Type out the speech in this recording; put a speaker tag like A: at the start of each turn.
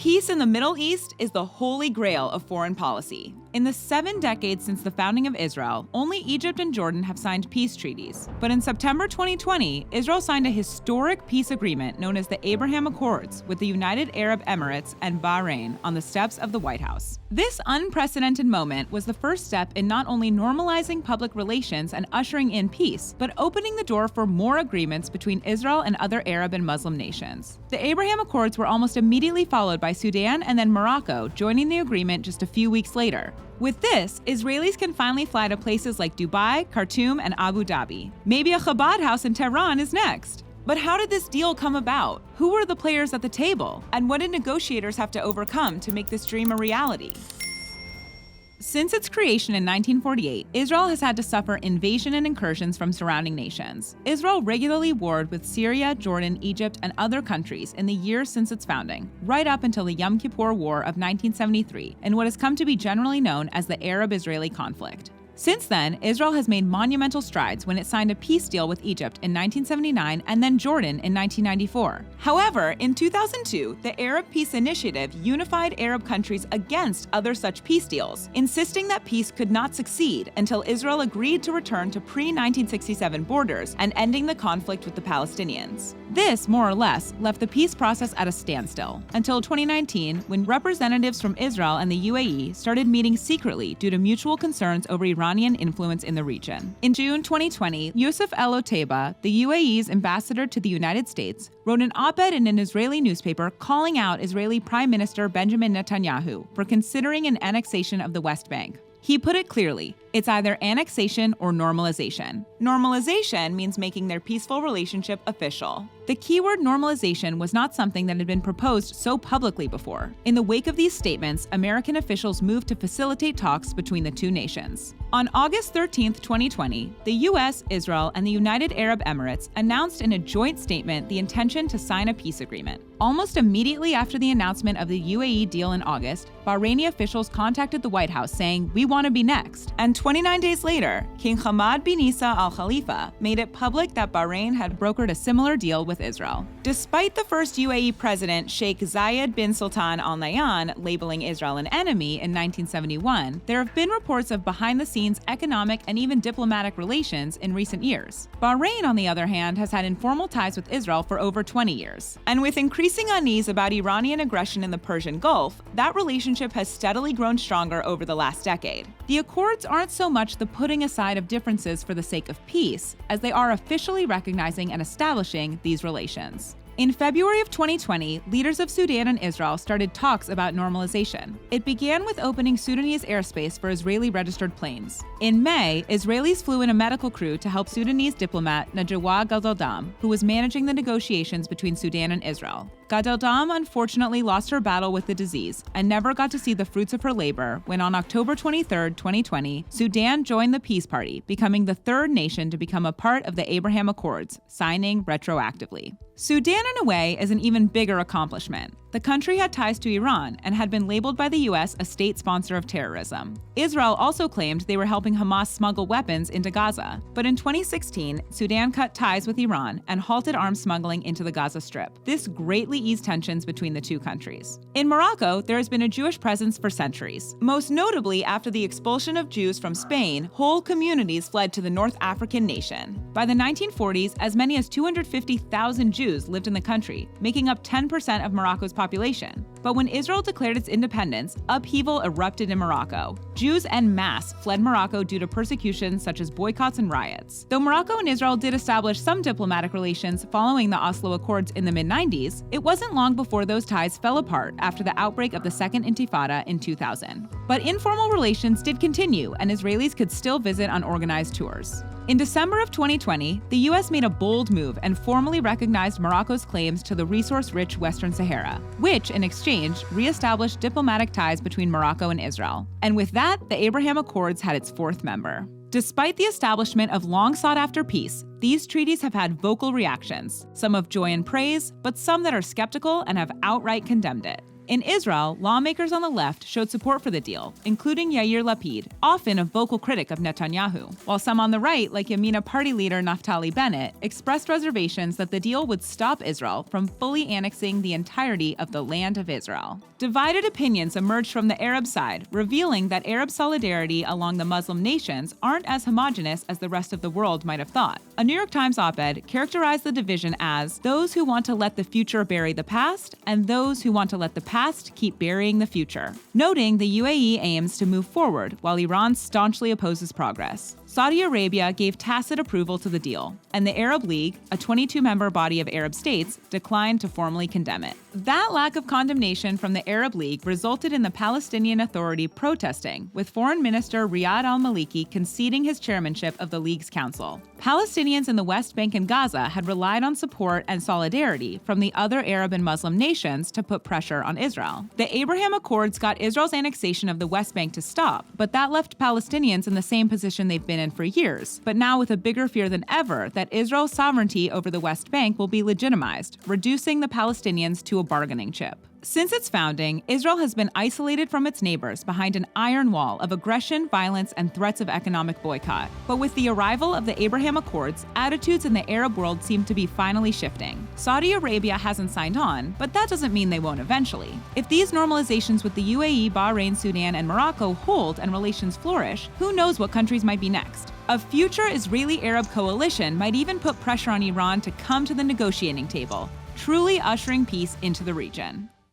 A: Peace in the Middle East is the holy grail of foreign policy. In the 7 decades since the founding of Israel, only Egypt and Jordan have signed peace treaties. But in September 2020, Israel signed a historic peace agreement known as the Abraham Accords with the United Arab Emirates and Bahrain on the steps of the White House. This unprecedented moment was the first step in not only normalizing public relations and ushering in peace, but opening the door for more agreements between Israel and other Arab and Muslim nations. The Abraham Accords were almost immediately followed by Sudan and then Morocco, joining the agreement just a few weeks later. With this, Israelis can finally fly to places like Dubai, Khartoum, and Abu Dhabi. Maybe a Chabad house in Tehran is next. But how did this deal come about? Who were the players at the table? And what did negotiators have to overcome to make this dream a reality? Since its creation in 1948, Israel has had to suffer invasion and incursions from surrounding nations. Israel regularly warred with Syria, Jordan, Egypt, and other countries in the years since its founding, right up until the Yom Kippur War of 1973, in what has come to be generally known as the Arab-Israeli conflict. Since then, Israel has made monumental strides when it signed a peace deal with Egypt in 1979 and then Jordan in 1994. However, in 2002, the Arab Peace Initiative unified Arab countries against other such peace deals, insisting that peace could not succeed until Israel agreed to return to pre-1967 borders and ending the conflict with the Palestinians. This, more or less, left the peace process at a standstill, until 2019, when representatives from Israel and the UAE started meeting secretly due to mutual concerns over Iranian influence in the region. In June 2020, Youssef El Otaiba, the UAE's ambassador to the United States, wrote an op-ed in an Israeli newspaper calling out Israeli Prime Minister Benjamin Netanyahu for considering an annexation of the West Bank. He put it clearly, it's either annexation or normalization. Normalization means making their peaceful relationship official. The keyword normalization was not something that had been proposed so publicly before. In the wake of these statements, American officials moved to facilitate talks between the two nations. On August 13, 2020, the US, Israel, and the United Arab Emirates announced in a joint statement the intention to sign a peace agreement. Almost immediately after the announcement of the UAE deal in August, Bahraini officials contacted the White House saying, "We want to be next." And 29 days later, King Hamad bin Isa Al Khalifa made it public that Bahrain had brokered a similar deal with Israel. Despite the first UAE president, Sheikh Zayed bin Sultan Al Nahyan, labeling Israel an enemy in 1971, there have been reports of behind-the-scenes economic and even diplomatic relations in recent years. Bahrain, on the other hand, has had informal ties with Israel for over 20 years. And with increasing unease about Iranian aggression in the Persian Gulf, that relationship has steadily grown stronger over the last decade. The Accords aren't so much the putting aside of differences for the sake of peace, as they are officially recognizing and establishing these relations. In February of 2020, leaders of Sudan and Israel started talks about normalization. It began with opening Sudanese airspace for Israeli-registered planes. In May, Israelis flew in a medical crew to help Sudanese diplomat Najwa Gadeldam, who was managing the negotiations between Sudan and Israel. Gadeldam unfortunately lost her battle with the disease and never got to see the fruits of her labor when on October 23, 2020, Sudan joined the Peace Party, becoming the third nation to become a part of the Abraham Accords, signing retroactively. Sudan, in a way, is an even bigger accomplishment. The country had ties to Iran and had been labeled by the US a state sponsor of terrorism. Israel also claimed they were helping Hamas smuggle weapons into Gaza. But in 2016, Sudan cut ties with Iran and halted arms smuggling into the Gaza Strip. This greatly eased tensions between the two countries. In Morocco, there has been a Jewish presence for centuries. Most notably, after the expulsion of Jews from Spain, whole communities fled to the North African nation. By the 1940s, as many as 250,000 Jews lived in the country, making up 10% of Morocco's population. But when Israel declared its independence, upheaval erupted in Morocco. Jews en masse fled Morocco due to persecution such as boycotts and riots. Though Morocco and Israel did establish some diplomatic relations following the Oslo Accords in the mid-90s, it wasn't long before those ties fell apart after the outbreak of the Second Intifada in 2000. But informal relations did continue, and Israelis could still visit on organized tours. In December of 2020, the US made a bold move and formally recognized Morocco's claims to the resource-rich Western Sahara, which, in exchange, re-established diplomatic ties between Morocco and Israel. And with that, the Abraham Accords had its fourth member. Despite the establishment of long-sought-after peace, these treaties have had vocal reactions, some of joy and praise, but some that are skeptical and have outright condemned it. In Israel, lawmakers on the left showed support for the deal, including Yair Lapid, often a vocal critic of Netanyahu, while some on the right, like Yamina Party leader Naftali Bennett, expressed reservations that the deal would stop Israel from fully annexing the entirety of the land of Israel. Divided opinions emerged from the Arab side, revealing that Arab solidarity along the Muslim nations aren't as homogenous as the rest of the world might have thought. A New York Times op-ed characterized the division as those who want to let the future bury the past and those who want to let the past keep burying the future, noting the UAE aims to move forward while Iran staunchly opposes progress. Saudi Arabia gave tacit approval to the deal, and the Arab League, a 22-member body of Arab states, declined to formally condemn it. That lack of condemnation from the Arab League resulted in the Palestinian Authority protesting, with Foreign Minister Riyad al-Maliki conceding his chairmanship of the League's council. Palestinians in the West Bank and Gaza had relied on support and solidarity from the other Arab and Muslim nations to put pressure on Israel. The Abraham Accords got Israel's annexation of the West Bank to stop, but that left Palestinians in the same position they've been in for years, but now with a bigger fear than ever that Israel's sovereignty over the West Bank will be legitimized, reducing the Palestinians to a bargaining chip. Since its founding, Israel has been isolated from its neighbors behind an iron wall of aggression, violence, and threats of economic boycott. But with the arrival of the Abraham Accords, attitudes in the Arab world seem to be finally shifting. Saudi Arabia hasn't signed on, but that doesn't mean they won't eventually. If these normalizations with the UAE, Bahrain, Sudan, and Morocco hold and relations flourish, who knows what countries might be next? A future Israeli-Arab coalition might even put pressure on Iran to come to the negotiating table, truly ushering peace into the region.